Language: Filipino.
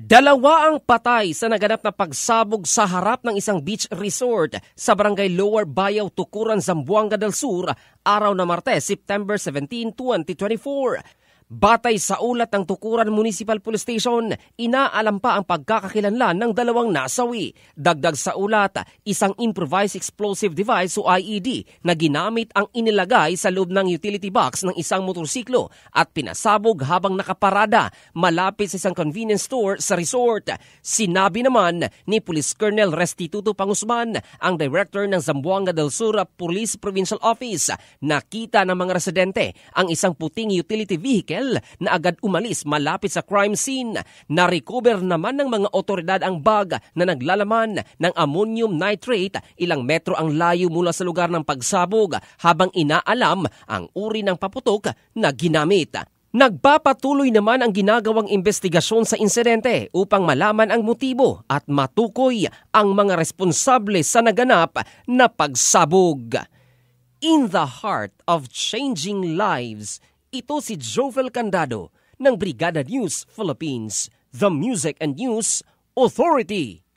Dalawa ang patay sa naganap na pagsabog sa harap ng isang beach resort sa barangay Lower Bayaw, Tukuran, Zamboanga del Sur, araw na Martes, September 17, 2024. Batay sa ulat ng Tukuran Municipal Police Station, inaalam pa ang pagkakakilanlan ng dalawang nasawi. Dagdag sa ulat, isang improvised explosive device o IED na ginamit ang inilagay sa loob ng utility box ng isang motorsiklo at pinasabog habang nakaparada malapit sa isang convenience store sa resort. Sinabi naman ni Police Colonel Restituto Pangusman, ang director ng Zamboanga del Sur Police Provincial Office, nakita ng mga residente ang isang puting utility vehicle na agad umalis malapit sa crime scene. Na-recover naman ng mga otoridad ang bag na naglalaman ng ammonium nitrate, ilang metro ang layo mula sa lugar ng pagsabog, habang inaalam ang uri ng paputok na ginamit. Nagpapatuloy naman ang ginagawang investigasyon sa insidente upang malaman ang motibo at matukoy ang mga responsable sa naganap na pagsabog. In the heart of changing lives, ito si Jovel Candado ng Brigada News Philippines, the Music and News Authority.